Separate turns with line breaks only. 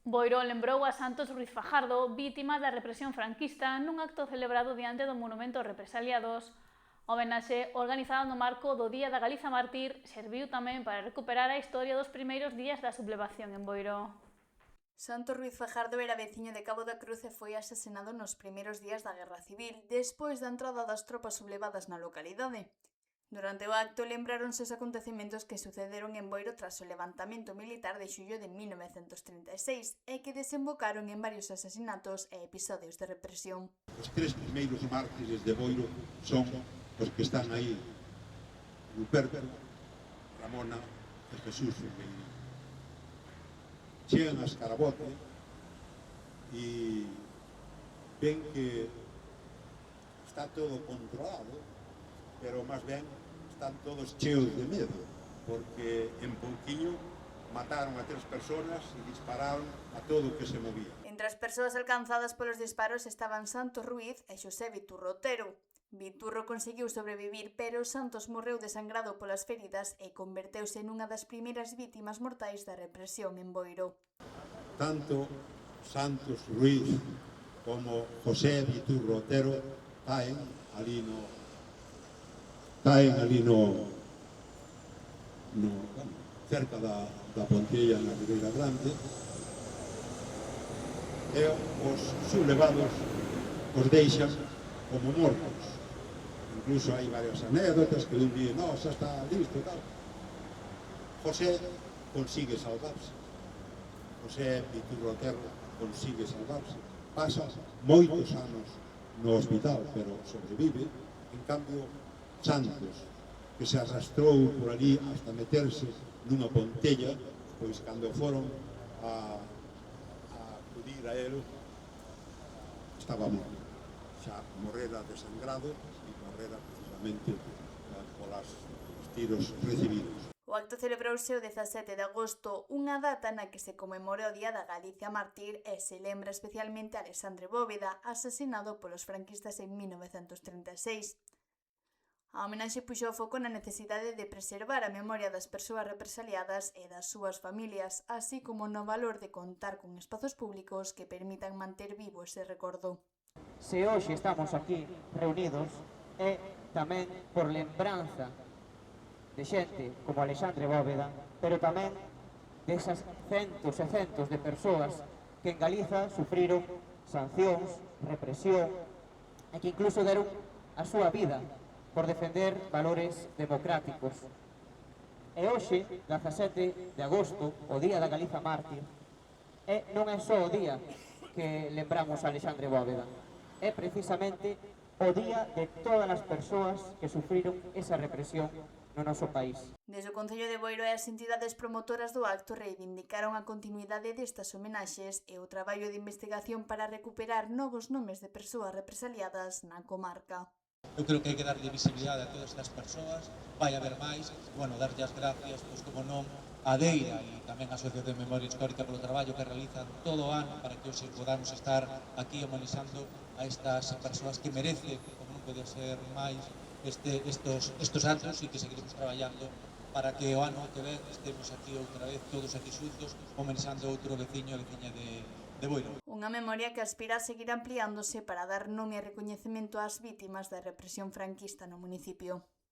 Boiro lembrou a Santos Ruiz Fajardo, vítima da represión franquista, nun acto celebrado diante do monumento aos represaliados. A homenaxe, organizada no marco do Día da Galiza Mártir, serviu tamén para recuperar a historia dos primeiros días da sublevación en Boiro.
Santos Ruiz Fajardo era veciño de Cabo da Cruz e foi asesinado nos primeiros días da Guerra Civil, despois da entrada das tropas sublevadas na localidade. Durante o acto lembráronse os acontecementos que sucederon en Boiro tras o levantamento militar de xullo de 1936 e que desembocaron en varios asasinatos e episodios de represión.
Os tres primeiros mártires de Boiro son os que están aí, Ruperto, Ramona e Jesús Ferreira. Chegan a Escarabote e ven que está todo controlado, pero máis ben están todos cheos de medo, porque en pouquiño mataron a 3 persoas e dispararon a todo o que se movía.
Entre as persoas alcanzadas polos disparos estaban Santos Ruiz e Xosé Viturro Otero. Viturro conseguiu sobrevivir, pero Santos morreu desangrado polas feridas e converteuse nunha das primeiras vítimas mortais da represión en Boiro.
Tanto Santos Ruiz como José Viturro Otero caen ali cerca da Pontella na Ribeira Grande, e os sublevados os deixan como mortos. Incluso hai varias anécdotas que un di, no, xa está listo e tal. José consigue salvarse. José Viturro Otero consigue salvarse. Pasa moitos anos no hospital, pero sobrevive. En cambio, Santos, que se arrastrou por ali hasta meterse nunha pontella, pois cando foron a acudir a él, estaba morto. Xa morrera desangrado e morrera precisamente polas tiros recibidos.
O acto celebrouse o 17 de agosto, unha data na que se conmemora o Día da Galicia Mártir e se lembra especialmente a Alexandre Bóveda, asesinado polos franquistas en 1936. A homenaxe puxo o foco na necesidade de preservar a memoria das persoas represaliadas e das súas familias, así como no valor de contar con espazos públicos que permitan manter vivo ese recordo.
Se hoxe estamos aquí reunidos é tamén por lembranza de xente como Alexandre Bóveda, pero tamén desas centos e centos de persoas que en Galiza sufriron sancións, represión e que incluso deron a súa vida por defender valores democráticos. E hoxe, 17 de agosto, o Día da Galiza Mártir, non é só o día que lembramos a Alexandre Bóveda, é precisamente o día de todas as persoas que sufriron esa represión no noso país.
Desde o Concello de Boiro e as entidades promotoras do acto reivindicaron a continuidade destas homenaxes e o traballo de investigación para recuperar novos nomes de persoas represaliadas na comarca.
Eu creo que hai que darlle visibilidade a todas estas persoas, vai haber máis, bueno, darlle as gracias, pois como non, a Deira e tamén a Asociación de Memoria Histórica polo traballo que realizan todo o ano para que hoxe podamos estar aquí homenexando a estas persoas que merecen, como non pode ser máis, estos anos e que seguiremos traballando para que o ano que ven estemos aquí outra vez, todos aquí xuntos, homenexando outro veciño e veciña de Boiro.
Unha memoria que aspira a seguir ampliándose para dar nome e recoñecemento ás vítimas da represión franquista no municipio.